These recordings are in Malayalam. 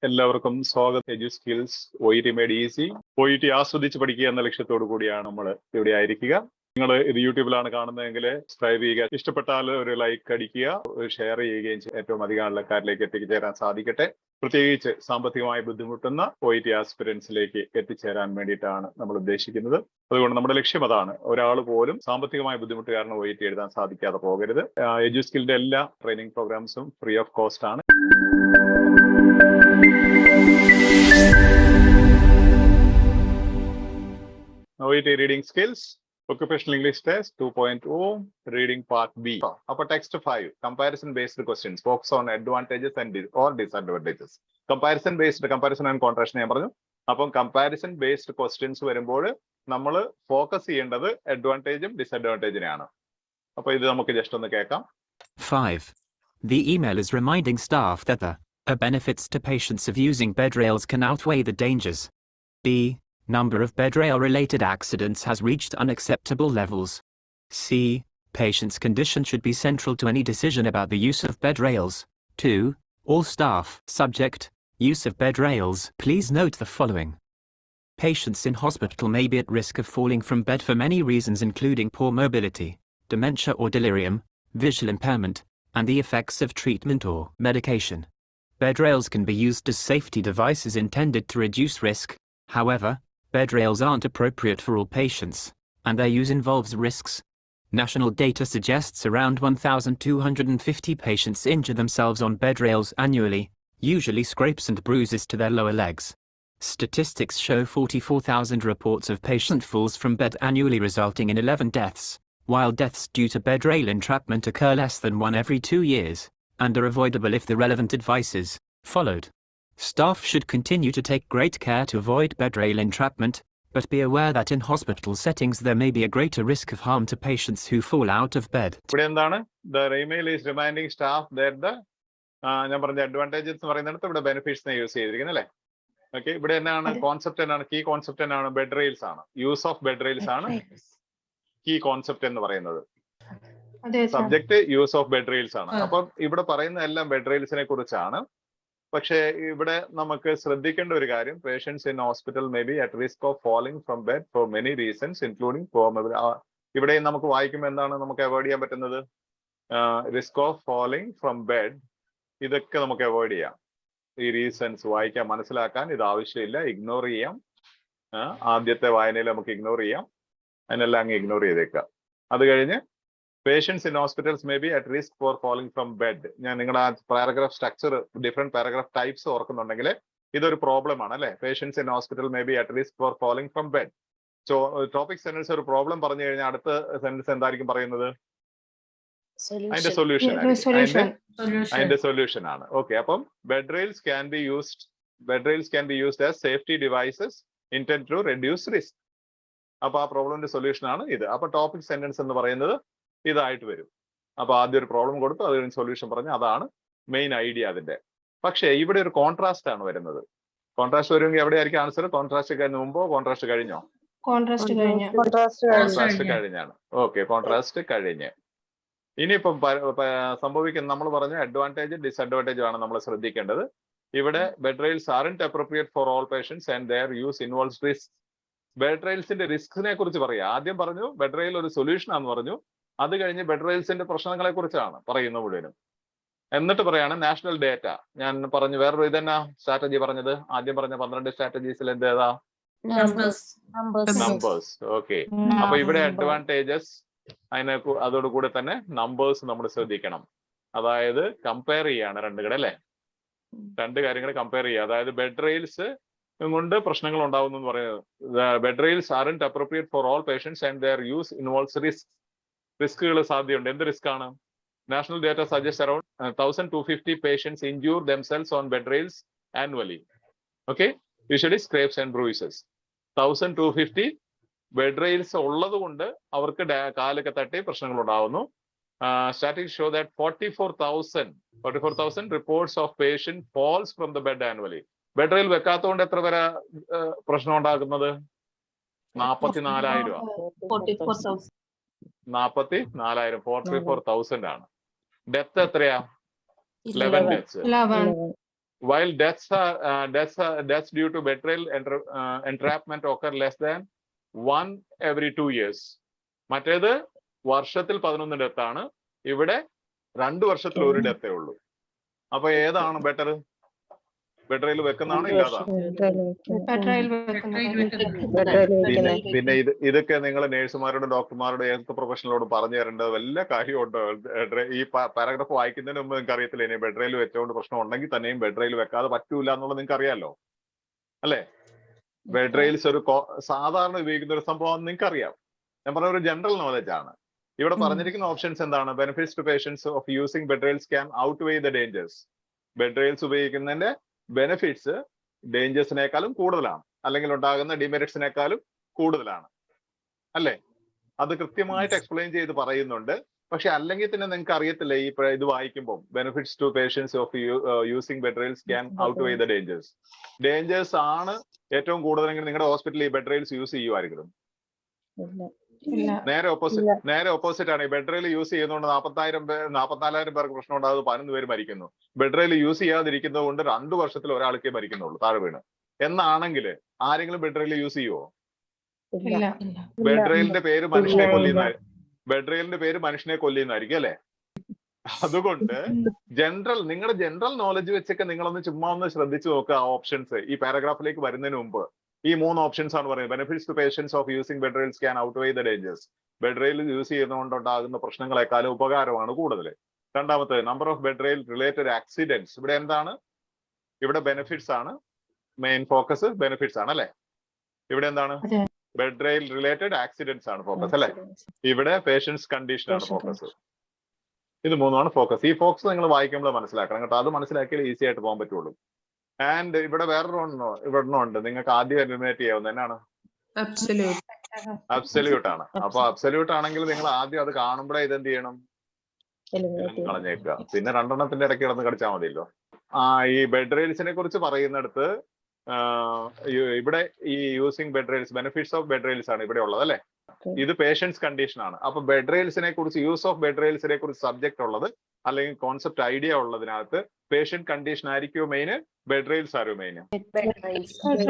എല്ലാവർക്കും സ്വാഗതം. Edu skills OET made easy. OET ആസ്വദിച്ച് പഠിക്കുക എന്ന ലക്ഷ്യത്തോടു കൂടിയാണ് നമ്മൾ ഇവിടെ ആയിരിക്കുക. നിങ്ങൾ ഇത് യൂട്യൂബിലാണ് കാണുന്നതെങ്കിൽ സബ്സ്ക്രൈബ് ചെയ്യുക, ഇഷ്ടപ്പെട്ടാൽ ഒരു ലൈക്ക് അടിക്കുക, ഷെയർ ചെയ്യുകയും ഏറ്റവും അധികം ആൾക്കാരിലേക്ക് എത്തിച്ചേരാൻ സാധിക്കട്ടെ. പ്രത്യേകിച്ച് സാമ്പത്തികമായി ബുദ്ധിമുട്ടുന്ന OET ആസ്പിരൻസിലേക്ക് എത്തിച്ചേരാൻ വേണ്ടിയിട്ടാണ് നമ്മൾ ഉദ്ദേശിക്കുന്നത്. അതുകൊണ്ട് നമ്മുടെ ലക്ഷ്യം അതാണ്. ഒരാൾ പോലും സാമ്പത്തികമായ ബുദ്ധിമുട്ട് കാരണം OET എഴുതാൻ സാധിക്കാതെ പോകരുത്. എഡ്യു സ്കിലിന്റെ എല്ലാ ട്രെയിനിങ് പ്രോഗ്രാംസും ഫ്രീ ഓഫ് കോസ്റ്റ് ആണ്. OET reading skills, occupational English test 2.0, reading part B. Upper text 5, comparison based questions, focus on advantages and or disadvantages. Comparison and contrast ഞാൻ പറഞ്ഞു. അപ്പം comparison based questions വരുമ്പോൾ നമ്മൾ ഫോക്കസ് ചെയ്യേണ്ടത് അഡ്വാൻറ്റേജും ഡിസഡ്വാൻറ്റേജിനെയാണ്. അപ്പൊ ഇത് നമുക്ക് ജസ്റ്റ് ഒന്ന് കേൾക്കാം. 5. The email is reminding staff that the benefits to patients of using bed rails can outweigh the dangers. B. Number of bed rail related accidents has reached unacceptable levels. C. Patient's condition should be central to any decision about the use of bed rails. 2. All staff. Subject. Use of bed rails. Please note the following. Patients in hospital may be at risk of falling from bed for many reasons, including poor mobility, dementia or delirium, visual impairment, and the effects of treatment or medication. Bed rails can be used as safety devices intended to reduce risk. However, bed rails aren't appropriate for all patients, and their use involves risks. National data suggests around 1,250 patients injure themselves on bed rails annually, usually scrapes and bruises to their lower legs. Statistics show 44,000 reports of patient falls from bed annually, resulting in 11 deaths, while deaths due to bed rail entrapment occur less than 1 every 2 years, and are avoidable if the relevant advice is followed. Staff should continue to take great care to avoid bed rail entrapment, but be aware that in hospital settings there may be a greater risk of harm to patients who fall out of bed. ഇവിടെ എന്താണ്? The email is reminding staff that the ഞാൻ പറഞ്ഞ അഡ്വാൻറ്റേജസ് എന്ന് പറയുന്നിടത്ത് ഇവിടെ ബെനിഫിറ്റ്സിനെ യൂസ് ചെയ്തിരിക്കുന്നത് അല്ലേ? ഓക്കെ, ഇവിടെ എന്നാണ് കോൺസെപ്റ്റ് എന്നാണ്? കീ കോൺസെപ്റ്റ് എന്നാണ്? ബെഡ് റെയിൽസ് ആണ്. യൂസ് ഓഫ് ബെഡ് റെയിൽസ് ആണ് കീ കോൺസെപ്റ്റ് എന്ന് പറയുന്നത്. Subject use of bed rails ആണ്. അപ്പം ഇവിടെ പറയുന്ന എല്ലാം ബെഡ് റെയിൽസിനെ കുറിച്ചാണ്. പക്ഷേ ഇവിടെ നമുക്ക് ശ്രദ്ധിക്കേണ്ട ഒരു കാര്യം, patients in hospital may be at risk of falling from bed for many reasons including ഇവിടെ നമുക്ക് വായിക്കുമ്പോൾ എന്താണ് നമുക്ക് അവോയ്ഡ് ചെയ്യാൻ പറ്റുന്നത്? Risk of falling from bed, ഇതൊക്കെ നമുക്ക് അവോയ്ഡ് ചെയ്യാം. ഈ റീസൺസ് വായിക്കാൻ, മനസ്സിലാക്കാൻ ഇത് ആവശ്യമില്ല, ഇഗ്നോർ ചെയ്യാം. ആദ്യത്തെ വായനയിൽ നമുക്ക് ഇഗ്നോർ ചെയ്യാം, അതിനെല്ലാം അങ്ങ് ഇഗ്നോർ ചെയ്തേക്കാം. അത് കഴിഞ്ഞ് patients in hospitals may be at risk for falling from bed. ഞാൻ നിങ്ങളുടെ ആ paragraph structure, different paragraph types ഓർക്കുന്നുണ്ടെങ്കിൽ ഇതൊരു പ്രോബ്ലം ആണ് അല്ലെ? Patients in hospital may be at risk for falling from bed. Topic sentence ഒരു പ്രോബ്ലം പറഞ്ഞു കഴിഞ്ഞാൽ അടുത്ത സെന്റൻസ് എന്തായിരിക്കും പറയുന്നത്? അതിന്റെ സൊല്യൂഷൻ അതിന്റെ സൊല്യൂഷൻ ആണ്. ഓക്കെ, അപ്പം bed rails can be used as safety devices intend to reduce risk. അപ്പൊ ആ പ്രോബ്ലമിന്റെ സൊല്യൂഷൻ ആണ് ഇത്. അപ്പൊ ടോപ്പിക് സെന്റൻസ് എന്ന് പറയുന്നത് ഇതായിട്ട് വരും. അപ്പൊ ആദ്യം ഒരു പ്രോബ്ലം കൊടുത്തു, അത് കഴിഞ്ഞ് സൊല്യൂഷൻ പറഞ്ഞു, അതാണ് മെയിൻ ഐഡിയ അതിന്റെ. പക്ഷേ ഇവിടെ ഒരു കോൺട്രാസ്റ്റ് ആണ് വരുന്നത്. കോൺട്രാസ്റ്റ് വരുമെങ്കിൽ എവിടെയായിരിക്കും ആൻസർ? കോൺട്രാസ്റ്റ് കഴിഞ്ഞ മുമ്പോ കോൺട്രാസ്റ്റ് കഴിഞ്ഞോ? കോൺട്രാസ്റ്റ് കഴിഞ്ഞാണ്. ഓക്കെ, കോൺട്രാസ്റ്റ് കഴിഞ്ഞ്. ഇനിയിപ്പം സംഭവിക്കുന്ന, നമ്മൾ പറഞ്ഞ അഡ്വാൻറ്റേജ് ഡിസഡ്വാൻറ്റേജ് ആണ് നമ്മൾ ശ്രദ്ധിക്കേണ്ടത്. ഇവിടെ bed rails aren't appropriate for all patients and their use involves risk. Bed റെയിൽസിന്റെ റിസ്കിനെ കുറിച്ച് പറയാം. ആദ്യം പറഞ്ഞു ബെഡ് റെയിൽ ഒരു സൊല്യൂഷൻ ആണെന്ന് പറഞ്ഞു. അത് കഴിഞ്ഞ് ബെഡ് റെയിൽസിന്റെ പ്രശ്നങ്ങളെ കുറിച്ചാണ് പറയുന്നത് മുഴുവനും. എന്നിട്ട് പറയാണ് നാഷണൽ ഡേറ്റ. ഞാൻ പറഞ്ഞു വേറൊരു ഇതെന്നാ സ്ട്രാറ്റജി പറഞ്ഞത്? ആദ്യം പറഞ്ഞ 12 സ്ട്രാറ്റജീസിൽ എന്തേതാ? നമ്പേഴ്സ്. ഓക്കെ, അപ്പൊ ഇവിടെ അഡ്വാൻറ്റേജസ്, അതോടുകൂടെ തന്നെ നമ്പേഴ്സ് നമ്മൾ ശ്രദ്ധിക്കണം. അതായത് കമ്പയർ ചെയ്യാണ് രണ്ടുകൂടെ അല്ലെ? രണ്ട് കാര്യങ്ങൾ കമ്പയർ ചെയ്യുക. അതായത് ബെഡ് റെയിൽസ് കൊണ്ട് പ്രശ്നങ്ങൾ ഉണ്ടാവുന്നു എന്ന് പറയുന്നത്. Bed rails aren't appropriate for all patients and their use involves risk. റിസ്കുകൾ സാധ്യതയുണ്ട്. എന്ത് റിസ്ക് ആണ്? National data suggest around 1,250 patients injure themselves on bed rails annually. Okay, usually scrapes and bruises. 1,250 bed rails ഉള്ളത് കൊണ്ട് അവർക്ക് കാലൊക്കെ തട്ടി പ്രശ്നങ്ങൾ ഉണ്ടാവുന്നു. Statistics show that 44,000 reports of patient falls from the bed annually. Bed rail വെക്കാത്തതുകൊണ്ട് എത്ര പേരെ പ്രശ്നം ഉണ്ടാക്കുന്നത്? 44,000. 44,000 ആണ്. ഡെത്ത് എത്രയാ? 11 deaths. while deaths due to betrayal entrapment occur less than 1 every 2 years. മറ്റേത് വർഷത്തിൽ 11 ഡെത്ത് ആണ്, ഇവിടെ 2 വർഷത്തിൽ 1 ഡെത്തേ ഉള്ളൂ. അപ്പൊ ഏതാണ് ബെറ്റർ? ബെട്രയിൽ വെക്കുന്നതാണോ ഇല്ലാതാണ്? പിന്നെ ഇതൊക്കെ നിങ്ങൾ നേഴ്സുമാരോടും ഡോക്ടർമാരോടും ഏതൊക്കെ പ്രൊഫഷണലോട് പറഞ്ഞു തരേണ്ടത് വല്ല കാര്യമുണ്ടോ? ഈ പാരഗ്രാഫ് വായിക്കുന്നതിന് മുമ്പ് നിങ്ങൾക്ക് അറിയത്തില്ല ഇനി ബെഡ്രയിൽ വെച്ചുകൊണ്ട് പ്രശ്നം ഉണ്ടെങ്കിൽ തന്നെയും ബെഡ്രയിൽ വെക്കാതെ പറ്റൂല എന്നുള്ളത് നിങ്ങൾക്ക് അറിയാലോ അല്ലെ? ബെഡ്രയിൽസ് ഒരു സാധാരണ ഉപയോഗിക്കുന്ന ഒരു സംഭവം നിങ്ങൾക്ക് അറിയാം. ഞാൻ പറഞ്ഞ ഒരു ജനറൽ നോളജ് ആണ്. ഇവിടെ പറഞ്ഞിരിക്കുന്ന ഓപ്ഷൻസ് എന്താണ്? Benefits to patients of using bedrails can outweigh the dangers. Bedrails ഉപയോഗിക്കുന്നതിന്റെ ബെനിഫിറ്റ്സ് ഡേഞ്ചേഴ്സിനേക്കാളും കൂടുതലാണ്, അല്ലെങ്കിൽ ഉണ്ടാകുന്ന ഡിമെറിറ്റ്സിനേക്കാളും കൂടുതലാണ് അല്ലേ? അത് കൃത്യമായിട്ട് എക്സ്പ്ലെയിൻ ചെയ്ത് പറയുന്നുണ്ട്. പക്ഷെ അല്ലെങ്കിൽ തന്നെ നിങ്ങൾക്ക് അറിയത്തില്ല ഈ ഇത് വായിക്കുമ്പോൾ benefits to patients of using bedrails can outweigh the dangers. Dangers ആണ് ഏറ്റവും കൂടുതലെങ്കിൽ നിങ്ങളുടെ ഹോസ്പിറ്റലിൽ ഈ ബെഡ്രയിൽസ് യൂസ് ചെയ്യുമായിരിക്കും. നേരെ ഓപ്പോസിറ്റ് ആണ്. ഈ ബെഡ്രയിൽ യൂസ് ചെയ്യുന്നതുകൊണ്ട് 44,000 പേർക്ക് പ്രശ്നം ഉണ്ടാകുന്നത് 11 പേര് മരിക്കുന്നു. ബെഡ്രയിൽ യൂസ് ചെയ്യാതിരിക്കുന്നത് കൊണ്ട് 2 വർഷത്തിൽ ഒരാൾക്കേ മരിക്കുന്നുള്ളൂ താഴെ വീണ്. എന്നാണെങ്കിൽ ആരെങ്കിലും ബെഡ്രയിൽ യൂസ് ചെയ്യുമോ? ബെഡ്രയിലിന്റെ പേര് മനുഷ്യനെ കൊല്ലുന്ന, ബെഡ്രയിലിന്റെ പേര് മനുഷ്യനെ കൊല്ലുന്നതായിരിക്കും അല്ലെ? അതുകൊണ്ട് നിങ്ങളുടെ ജനറൽ നോളജ് വെച്ചൊക്കെ നിങ്ങളൊന്ന് ചുമ്മാ ഒന്ന് ശ്രദ്ധിച്ചു നോക്കുക. ഓപ്ഷൻസ് ഈ പാരഗ്രാഫിലേക്ക് വരുന്നതിന് മുമ്പ് ഈ 3 ഓപ്ഷൻസ് ആണ് പറയുന്നത്. Benefits to patients of using bedrails can outweigh the dangers. Bedrail use ചെയ്യുന്നതുകൊണ്ടുണ്ടാകുന്ന പ്രശ്നങ്ങളെക്കാളും ഉപകാരമാണ് കൂടുതൽ. രണ്ടാമത്തെ number of bedrail related accidents. ഇവിടെ എന്താണ്? ഇവിടെ ബെനിഫിറ്റ്സ് ആണ് മെയിൻ ഫോക്കസ്. ബെനിഫിറ്റ്സ് ആണ് അല്ലെ? ഇവിടെ എന്താണ്? ബെഡ്രയിൽ റിലേറ്റഡ് ആക്സിഡന്റ്സ് ആണ് ഫോക്കസ് അല്ലെ? ഇവിടെ പേഷ്യൻസ് കണ്ടീഷൻ ആണ് ഫോക്കസ്. ഇത് 3ആണ് ഫോക്കസ്. ഈ ഫോക്കസ് നിങ്ങൾ വായിക്കുമ്പോൾ മനസ്സിലാക്കണം കേട്ടോ. അത് മനസ്സിലാക്കിയാൽ ഈസി ആയിട്ട് പോകാൻ പറ്റുള്ളൂ. ആൻഡ് ഇവിടെ വേറൊരു ഉണ്ട് നിങ്ങൾക്ക് ആദ്യം എലിമിനേറ്റ് ചെയ്യാവുന്ന എന്നാണ്? അബ്സല്യൂട്ട് ആണ്. അപ്പൊ അബ്സല്യൂട്ട് ആണെങ്കിൽ നിങ്ങൾ ആദ്യം അത് കാണുമ്പോഴേ ഇതെന്ത് ചെയ്യണം? കളഞ്ഞേക്കുക. പിന്നെ 2 ഇടയ്ക്ക് കിടന്ന് കടിച്ചാൽ മതിയല്ലോ. ഈ ബെഡ്രയിൽസിനെ കുറിച്ച് പറയുന്നിടത്ത് ഇവിടെ ഈ യൂസിങ് ബെഡ്രയിൽസ്, ബെനിഫിറ്റ്സ് ഓഫ് ബെഡ്രയിൽസ് ആണ് ഇവിടെ ഉള്ളത് അല്ലെ? ഇത് പേഷ്യൻസ് കണ്ടീഷൻ ആണ്. അപ്പൊ ബെഡ്രയിൽസിനെ കുറിച്ച്, യൂസ് ഓഫ് ബെഡ്രയിൽസിനെ കുറിച്ച് സബ്ജക്ട് ഉള്ളത് അല്ലെങ്കിൽ കോൺസെപ്റ്റ് ഐഡിയ ഉള്ളതിനകത്ത് പേഷ്യന്റ് കണ്ടീഷൻ ആയിരിക്കും മെയിന്, ബെഡ്രയിൽസ് ആരും മെയിന്?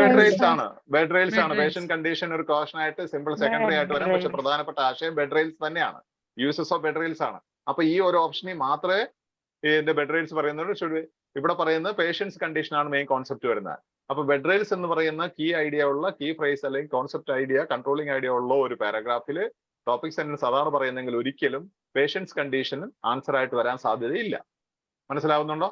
ബെഡ്രയിൽസ് ആണ്. ബെഡ്രയിൽസ് ആണ്. പേഷ്യന്റ് കണ്ടീഷൻ ഒരു കോഷൻ ആയിട്ട് സിമ്പിൾ സെക്കൻഡറി ആയിട്ട് വരാം. പക്ഷെ പ്രധാനപ്പെട്ട ആശയം ബെഡ്രയിൽസ് തന്നെയാണ്. യൂസസ് ഓഫ് ബെഡ്രയിൽസ് ആണ്. അപ്പൊ ഈ ഒരു ഓപ്ഷനിൽ മാത്രമേ ഇതിന്റെ ബെഡ്രയിൽസ് പറയുന്നത്. ഇവിടെ പറയുന്നത് പേഷ്യൻസ് കണ്ടീഷൻ ആണ് മെയിൻ കോൺസെപ്റ്റ് വരുന്നത്. അപ്പൊ ബെഡ്രയിൽസ് എന്ന് പറയുന്ന കീ ഐഡിയ ഉള്ള, കീ ഫ്രേസ് അല്ലെങ്കിൽ കോൺസെപ്റ്റ് ഐഡിയ, കൺട്രോളിംഗ് ഐഡിയ ഉള്ള ഒരു പാരഗ്രാഫില് ടോപ്പിക് സെന്റൻസ് അതാണ് പറയുന്നെങ്കിൽ ഒരിക്കലും പേഷ്യൻസ് കണ്ടീഷനും ആൻസർ ആയിട്ട് വരാൻ സാധ്യതയില്ല. മനസ്സിലാവുന്നുണ്ടോ?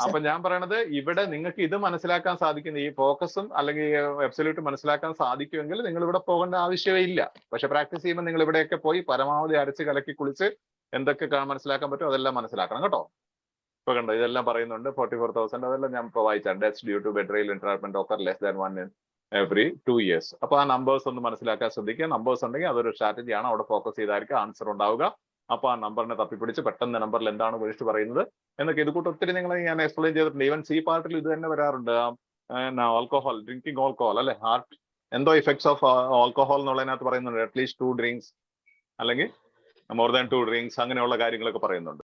അപ്പൊ ഞാൻ പറയണത് ഇവിടെ നിങ്ങൾക്ക് ഇത് മനസ്സിലാക്കാൻ സാധിക്കുന്ന ഈ ഫോക്കസും അല്ലെങ്കിൽ അബ്സല്യൂട്ട് മനസ്സിലാക്കാൻ സാധിക്കുമെങ്കിൽ നിങ്ങൾ ഇവിടെ പോകേണ്ട ആവശ്യമേ ഇല്ല. പക്ഷെ പ്രാക്ടീസ് ചെയ്യുമ്പോൾ നിങ്ങൾ ഇവിടെയൊക്കെ പോയി പരമാവധി അരച്ച് കലക്കി കുളിച്ച് എന്തൊക്കെ മനസ്സിലാക്കാൻ പറ്റും അതെല്ലാം മനസ്സിലാക്കണം കേട്ടോ. ഇപ്പൊ കണ്ടോ ഇതെല്ലാം പറയുന്നുണ്ട്. 44,000 അതെല്ലാം ഞാൻ ഇപ്പൊ വായിച്ചാണ്. Deaths due to bedrail entrapment occur less than 1 every 2 years. അപ്പൊ ആ നമ്പേഴ്സ് ഒന്ന് മനസ്സിലാക്കാൻ ശ്രദ്ധിക്കുക. നമ്പേഴ്സ് ഉണ്ടെങ്കിൽ അതൊരു സ്ട്രാറ്റജിയാണ്. അവിടെ ഫോക്കസ് ചെയ്തായിരിക്കും ആൻസർ ഉണ്ടാവുക. അപ്പൊ ആ നമ്പറിനെ തപ്പിപ്പിടിച്ച് പെട്ടെന്ന് നമ്പറിൽ എന്താണ് വിളിച്ച് പറയുന്നത് എന്നൊക്കെ ഇത് കൂട്ട് ഒത്തിരി നിങ്ങൾ ഞാൻ എക്സ്പ്ലെയിൻ ചെയ്തിട്ടുണ്ട്. ഈവൻ സി പാർട്ടിൽ ഇത് തന്നെ വരാറുണ്ട്. ആൽക്കഹോൾ, ഡ്രിങ്കിങ് ആൽക്കഹോൾ അല്ലെ, ഹാർട്ട് എന്തോ ഇഫക്ട്സ് ഓഫ് ആൽക്കഹോൾ എന്നുള്ളതിനകത്ത് പറയുന്നുണ്ട്. അറ്റ്ലീസ്റ്റ് 2 drinks അല്ലെങ്കിൽ മോർ ദാൻ 2 drinks അങ്ങനെയുള്ള കാര്യങ്ങളൊക്കെ പറയുന്നുണ്ട്.